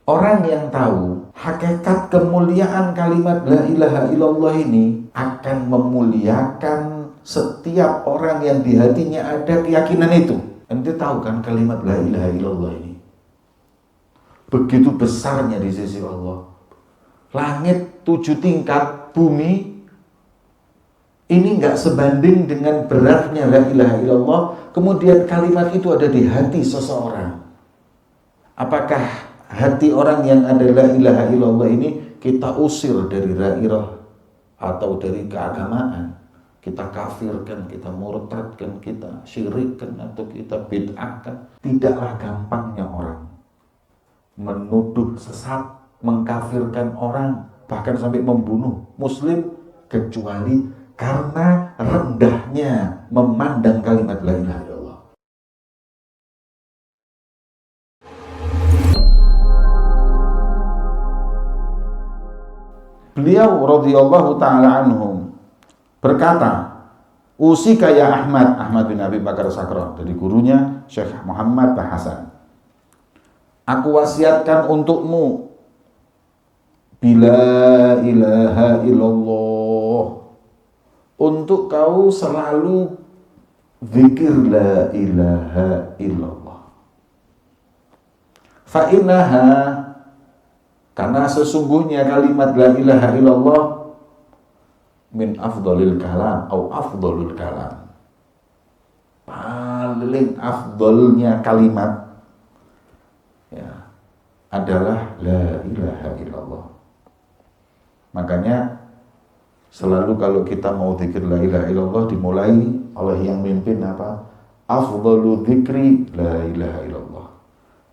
Orang yang tahu hakikat kemuliaan kalimat la ilaha illallah ini akan memuliakan setiap orang yang di hatinya ada keyakinan itu. Ente tahu kan kalimat la ilaha illallah ini begitu besarnya di sisi Allah. Langit 7 tingkat, bumi ini nggak sebanding dengan beratnya la ilaha illallah. Kemudian kalimat itu ada di hati seseorang. Apakah hati orang yang ada la ilaha illallah ini kita usir dari dairah atau dari keagamaan? Kita kafirkan, kita murtadkan, kita syirikkan, atau kita bid'ahkan? Tidaklah gampangnya orang menuduh sesat, mengkafirkan orang, bahkan sampai membunuh muslim, kecuali karena rendahnya memandang kalimat la ilaha illallah. Beliau radhiyallahu ta'ala anhum berkata, usika ya Ahmad bin Abi Bakar Sakra, dari gurunya Syekh Muhammad Hasan, aku wasiatkan untukmu bila ilaha illallah, untuk kau selalu zikir la ilaha illallah. Fa'innaha, karena sesungguhnya kalimat la ilaha illallah min afdalil kalam atau afdalul kalam, paling afdalnya kalimat ya adalah la ilaha illallah. Makanya selalu kalau kita mau zikir la ilaha illallah dimulai oleh yang mimpin apa? Afdalu dzikri la ilaha illallah.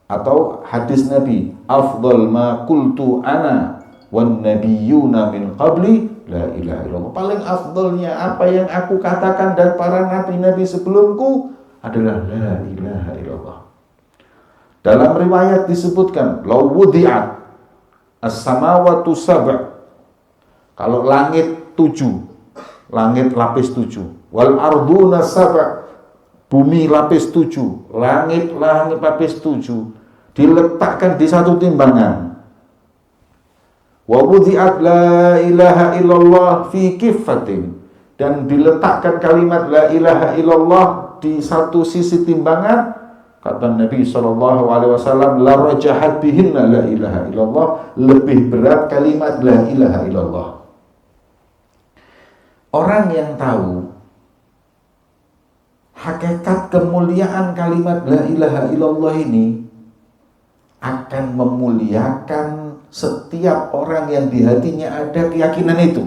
Atau hadis Nabi, afdal ma qultu ana wan nabiyyuna min qabli la ilaha illallah. Paling afdalnya apa yang aku katakan dan para nabi-nabi sebelumku adalah la ilaha illallah. Dalam riwayat disebutkan, law wudi'at as-samawati sab', kalau langit 7, langit lapis 7, wal arduna sab', bumi lapis 7, langit lapis 7, diletakkan di satu timbangan. Wa wudi'at la ilaha illallah fi kiffatin, dan diletakkan kalimat la ilaha illallah di satu sisi timbangan, kata Nabi SAW, la rajahat bihinna la ilaha illallah, lebih berat kalimat la ilaha illallah. Orang yang tahu hakikat kemuliaan kalimat la ilaha illallah ini akan memuliakan setiap orang yang di hatinya ada keyakinan itu.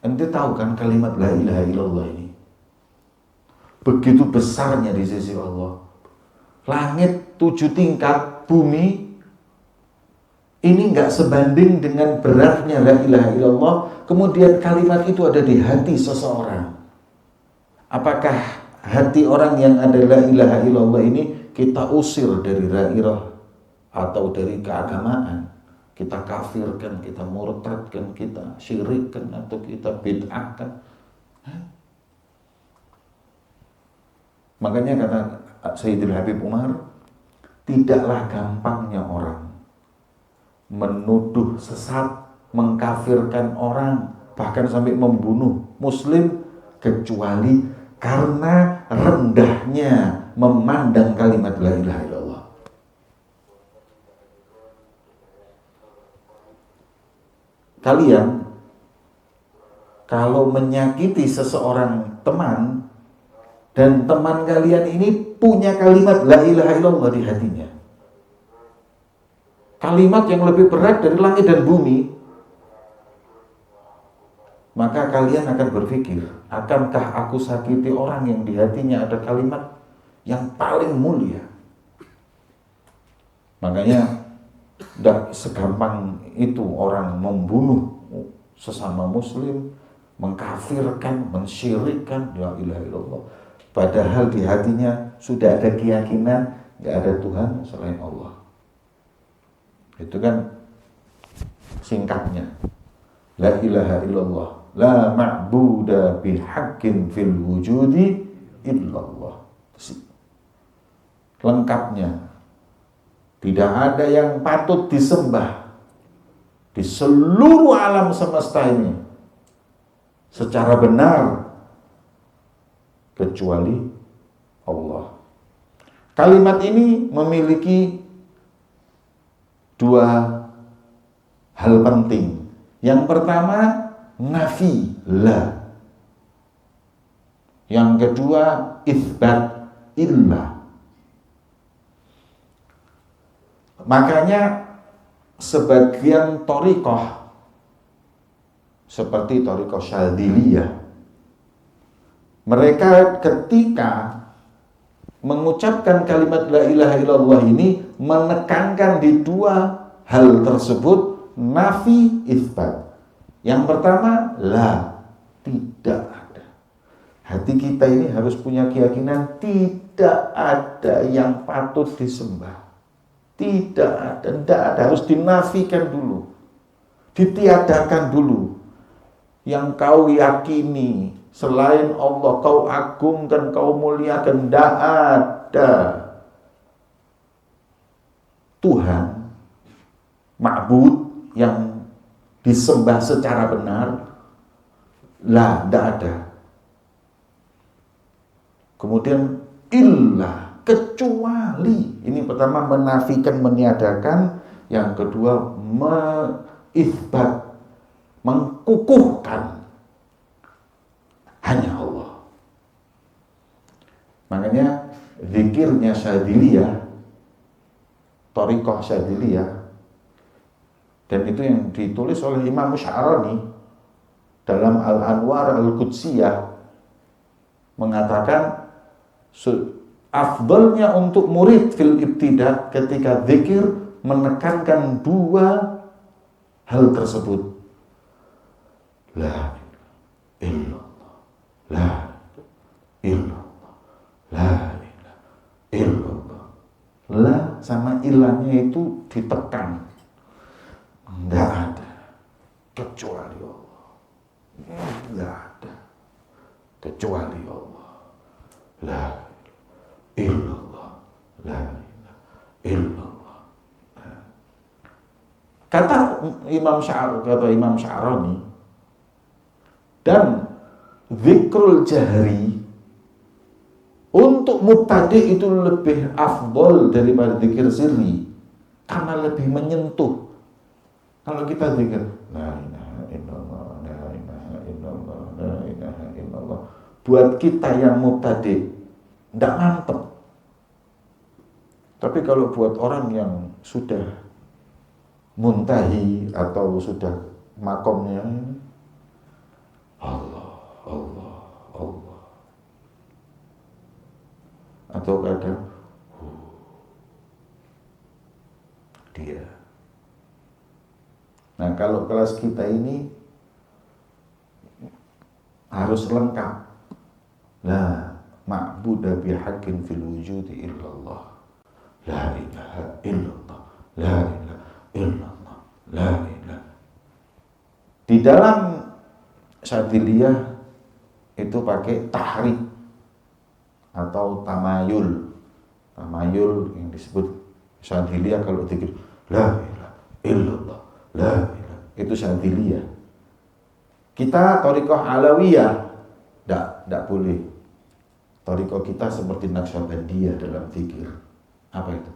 Ente tahu kan kalimat la ilaha illallah ini begitu besarnya di sisi Allah. Langit 7 tingkat, bumi ini nggak sebanding dengan beratnya la ilaha illallah. Kemudian kalimat itu ada di hati seseorang. Apakah hati orang yang ada la ilaha illallah ini kita usir dari dairah atau dari keagamaan? Kita kafirkan, kita murtadkan, kita syirikkan, atau kita bid'ahkan? Makanya kata Sayyidul Habib Umar, tidaklah gampangnya orang menuduh sesat, mengkafirkan orang, bahkan sampai membunuh muslim, kecuali karena rendahnya memandang kalimat la ilaha illallah. Kalian kalau menyakiti seseorang teman, dan teman kalian ini punya kalimat la ilaha illallah di hatinya, kalimat yang lebih berat dari langit dan bumi, maka kalian akan berpikir, akankah aku sakiti orang yang di hatinya ada kalimat yang paling mulia? Makanya tidak segampang itu orang membunuh sesama muslim, mengkafirkan, mensyirikkan la ilaha illallah, padahal di hatinya sudah ada keyakinan nggak ada Tuhan selain Allah. Itu kan singkatnya, la ilaha illallah, la ma'buda bihaqqin fil wujudi illallah. Lengkapnya, Tidak ada yang patut disembah di seluruh alam semesta ini secara benar kecuali Allah. Kalimat ini memiliki dua hal penting. Yang pertama, nafi, la. Yang kedua, itsbat, illah. Makanya sebagian thariqah seperti thariqah Syadziliyah, mereka ketika mengucapkan kalimat la ilaha illallah ini menekankan di dua hal tersebut, nafi, itsbat. Yang pertama, la, tidak ada. Hati kita ini harus punya keyakinan tidak ada yang patut disembah. Tidak ada, tidak ada, harus dinafikan dulu, ditiadakan dulu. Yang kau yakini selain Allah, kau agungkan, kau muliakan, tidak ada Tuhan, ma'bud yang disembah secara benar. Lah, tidak ada. Kemudian illah, kecuali. Ini pertama menafikan, meniadakan. Yang kedua mengitsbat, mengkukuhkan hanya Allah. Makanya zikirnya Syadziliyah, thariqah Syadziliyah, dan itu yang ditulis oleh Imam Sya'rani dalam Al-Anwar Al-Qudsiyah, mengatakan afdalnya untuk murid fil ibtida ketika zikir menekankan dua hal tersebut. La illallah, la illallah, la illallah. La sama ilahnya itu ditekan. Tidak ada kecuali Allah. Tidak ada kecuali Allah. La illallah, la illallah. Kata Imam Sya'rani, dan zikrul jahri untuk mubtadi itu lebih afdol daripada zikir sirri karena lebih menyentuh. Kalau kita zikir la ilaha illallah, la ilaha illallah, la ilaha illallah, buat kita yang mubtadi tidak mantep. Tapi kalau buat orang yang sudah muntahi atau sudah makomnya Allah, Allah, Allah, atau kadang dia. Nah, kalau kelas kita ini harus lengkap. La ma'budu bihaqqin fil wujudi illallah, la ilaha illallah, la ilaha illallah, la ilaha. Di dalam Syadziliyah itu pakai tahrif atau tamayul. Tamayul yang disebut Syadziliyah kalau zikir la ilaha illallah, la ilaha, itu Syadziliyah. Kita thariqah Alawiyah tidak boleh. Thariqah kita seperti Naqsyabandiyah dalam zikir. Apa itu?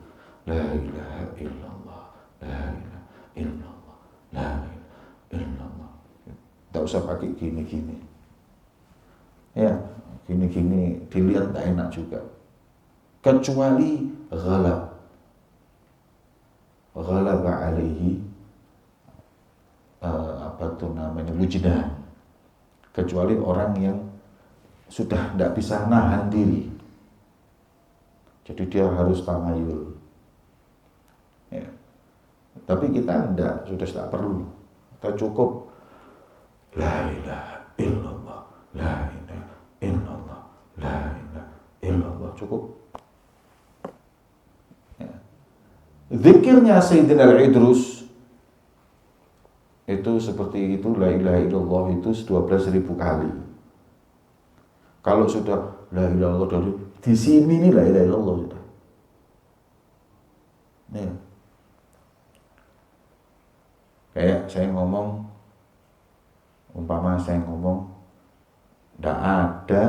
La ilaha illallah, la ilaha illallah, la ilaha illallah. Tidak usah pakai gini-gini. Ya, gini-gini dilihat tak enak juga. Kecuali ghalaba alaihi wujdan. Kecuali orang yang sudah tidak bisa nahan diri, jadi dia harus tamayul. Ya. Tapi kita sudah tidak perlu. Kita cukup la ilaha illallah, la ilaha illallah, la ilaha illallah, cukup. Ya. Zikirnya Sayyidina Al-Idrus itu seperti itu, la ilaha illallah itu 12.000 kali. Kalau sudah la ilaha illallah dari di sini nih la ilaha illallah sudah. Ya. Kayak saya ngomong, umpama saya ngomong, tidak ada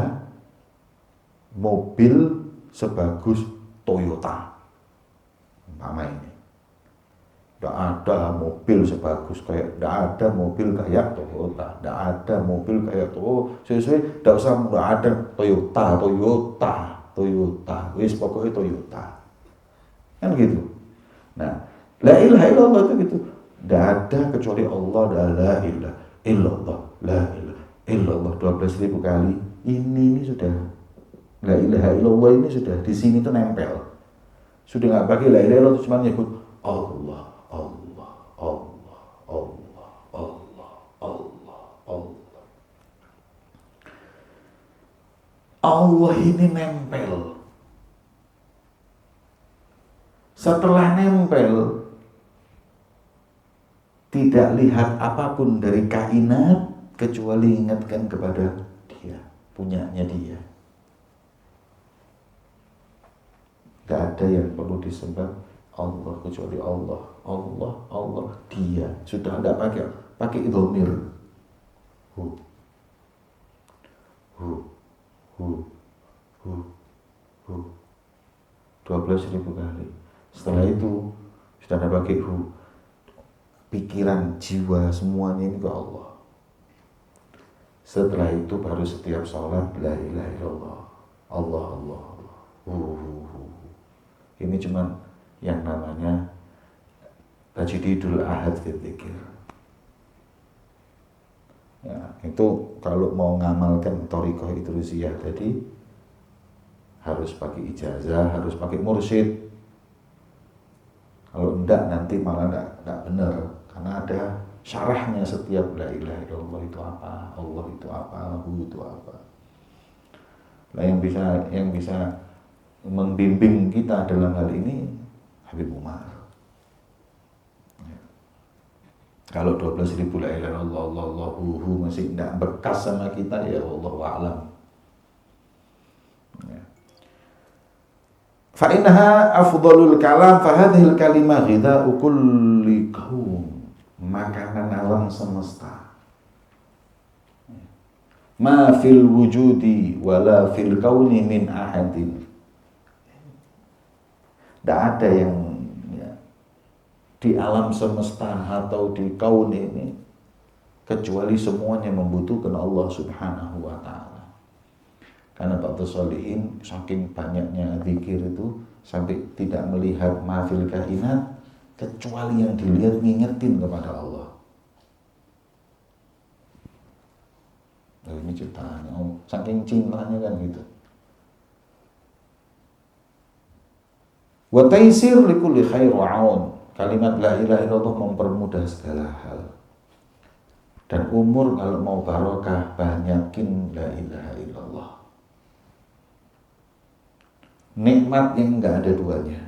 mobil sebagus Toyota. Umpama ini. Tidak ada mobil sebagus kayak, tidak ada mobil kayak Toyota, tidak ada mobil kayak sesuai, tidak usah, tidak ada Toyota, wis pokoknya Toyota, kan gitu. Nah, la ilaha illallah itu gitu, tidak ada kecuali Allah, la ilaha illallah, la ilaha illallah 12.000 kali. Ini sudah la ilaha illallah, ini sudah di sini tuh nempel. Sudah nggak pakai la ilaha illallah, cuma nyebut Allah. Allah ini nempel. Setelah nempel, tidak lihat apapun dari kainat kecuali ingatkan kepada Dia, punyanya Dia. Tidak ada yang perlu disembah Allah kecuali Allah, Dia. Sudah tidak pakai dhamir. 12.000 kali. Setelah itu sudah ada pakai pikiran, jiwa, semuanya ini ke Allah. Setelah itu baru setiap sholat la ilaha illallah, Allah. Ini cuman yang namanya tajdidul ahad fi dzikir. Ya, itu kalau mau ngamalkan thariqah Idrusiyah tadi harus pakai ijazah, harus pakai mursyid. Kalau enggak nanti malah enggak benar, karena ada syarahnya setiap la ilaha illallah itu apa, Allah itu apa, Hu itu apa. Nah, yang bisa membimbing kita dalam hal ini Habib Umar. Kalau 12.000 la ilaha illallah, Allahu masih tidak bekas sama kita, ya Allah wa'alam. Ya. Fa'innaha afdalul kalam, fahadhil kalimah ghidha'u kulli kaum, makanan alam semesta. Ma fil wujudi wala fil kauni min ahadin. Tidak ada yang di alam semesta atau di kaun ini kecuali semuanya membutuhkan Allah Subhanahu wa ta'ala. Karena Ba'du Sholihin saking banyaknya zikir itu sampai tidak melihat mahfil kainat kecuali yang dilihat ngingetin kepada Allah. Oh, ini ciptaannya, saking cintanya kan gitu. Wa taysir likulli khair wa aun. Kalimat la ilaha illallah mempermudah segala hal. Dan umur kalau mau barokah, banyakin la ilaha illallah. Nikmat yang enggak ada duanya.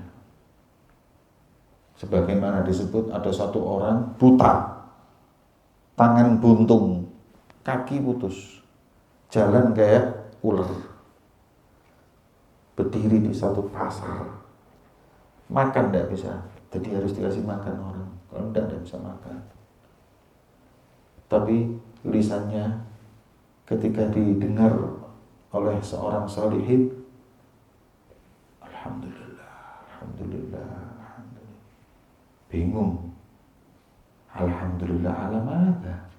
Sebagaimana disebut ada satu orang buta, tangan buntung, kaki putus, jalan kayak ular, berdiri di satu pasar, makan enggak bisa. Jadi harus dikasih makan orang. Kalau tidak bisa makan. Tapi lisannya ketika didengar oleh seorang sholihin, Alhamdulillah. Bingung. Alhamdulillah ala mana?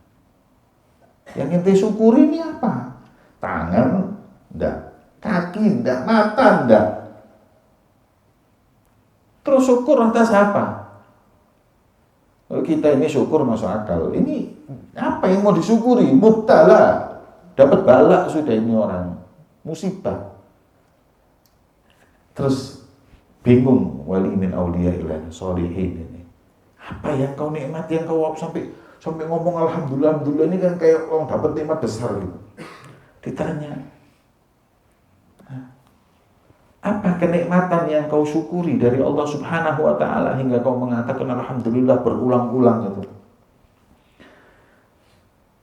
Yang ente syukuri ini apa? Tangan enggak, kaki enggak, mata enggak. Terus syukur atas apa? Kalau kita ini syukur masuk akal. Ini apa yang mau disyukuri? Mubtala. Dapat bala sudah ini orang. Musibah. Terus bingung wali min auliya ilan sholihin ini. Apa yang kau nikmati, yang kau sampai ngomong alhamdulillah ini kan kayak orang dapat nikmat besar gitu. Ditanya, apa kenikmatan yang kau syukuri dari Allah Subhanahu wa ta'ala hingga kau mengatakan alhamdulillah berulang-ulang gitu.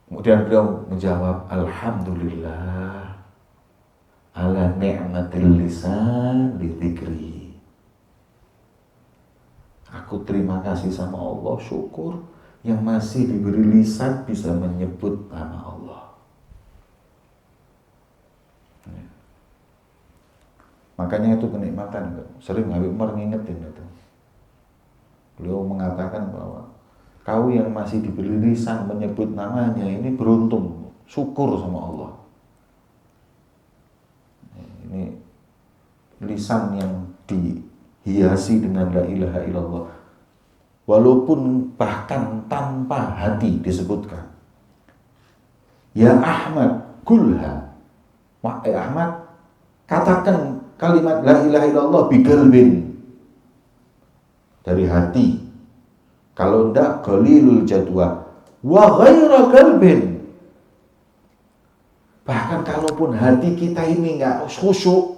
Kemudian beliau menjawab, alhamdulillah ala ni'matil lisan li dzikri. Aku terima kasih sama Allah, syukur yang masih diberi lisan bisa menyebut nama Allah. Ya. Makanya itu kenikmatan. Sering Habib Umar ngingetin itu. Beliau mengatakan bahwa kau yang masih diberi lisan menyebut namanya ini beruntung, syukur sama Allah. Ini lisan yang dihiasi dengan la ilaha illallah. Walaupun bahkan tanpa hati disebutkan. Ya Ahmad, kulha. Wahai Ahmad, katakan kalimat la ilaha illallah biqalbin. Dari hati. Kalau enggak, qalilul jadwa. Wa ghaira qalbin. Bahkan kalaupun hati kita ini enggak khusyuk,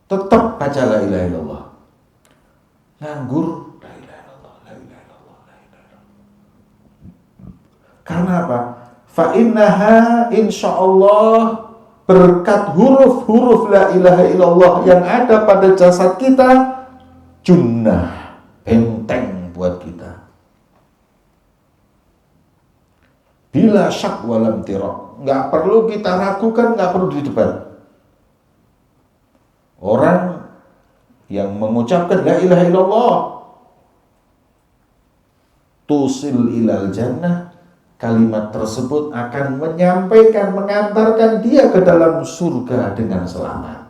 tetap baca la ilaha illallah. Nganggur, la ilaha illallah, la ilaha illallah, la ilaha illallah. Karena apa? Fa innaha insyaallah berkat huruf-huruf la ilaha illallah yang ada pada jasad kita, junnah, benteng buat kita. Bila syak walam tira, nggak perlu kita ragukan, nggak perlu didebat. Orang yang mengucapkan la ilaha illallah tusil ilal jannah, kalimat tersebut akan menyampaikan, mengantarkan dia ke dalam surga dengan selamat.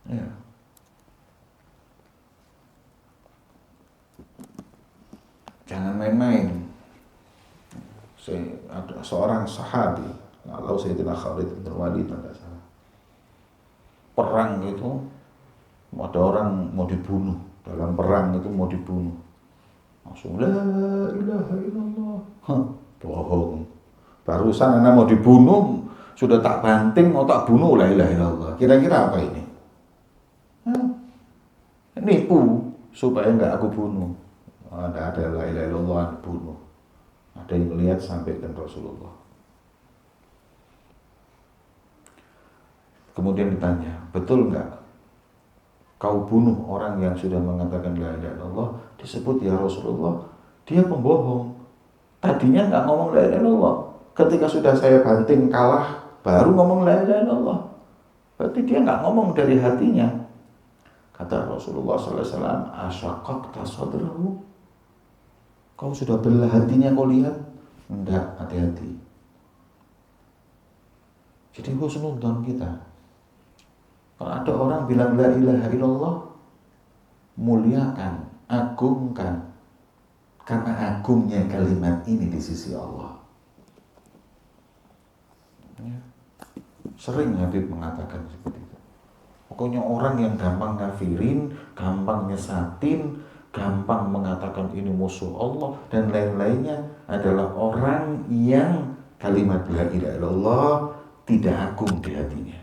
Ya. Jangan main-main. Ada seorang sahabi, kalau Sayyidina Khalid bin Walid tidak salah. Perang itu ada orang mau dibunuh, dalam perang itu mau dibunuh. Langsung la ilaha illallah. Bohong. Barusan anak mau dibunuh, sudah tak banting mau tak bunuh la ilaha illallah. Kira-kira apa ini? Nipu supaya enggak aku bunuh. Ada la ilaha illallah bunuh. Ada yang melihat sampai ke Rasulullah. Kemudian ditanya, betul enggak kau bunuh orang yang sudah mengatakan la ilaha illallah? Disebut ya Rasulullah, dia pembohong. Tadinya enggak ngomong la ilaha illallah. Ketika sudah saya banting kalah, baru ngomong la ilaha illallah. Berarti dia enggak ngomong dari hatinya. Kata Rasulullah SAW, asyaqaqta sadrahu. Kau sudah belah hatinya, kau lihat? Enggak, hati-hati. Jadi husnudon kita. Kalau ada orang bilang la ilaha illallah, muliakan, agungkan. Karena agungnya kalimat ini di sisi Allah. Ya. Sering Habib mengatakan seperti itu. Pokoknya orang yang gampang ngafirin, gampang nyesatin, gampang mengatakan ini musuh Allah dan lain-lainnya adalah orang yang kalimat la ilaha illallah tidak agung di hatinya.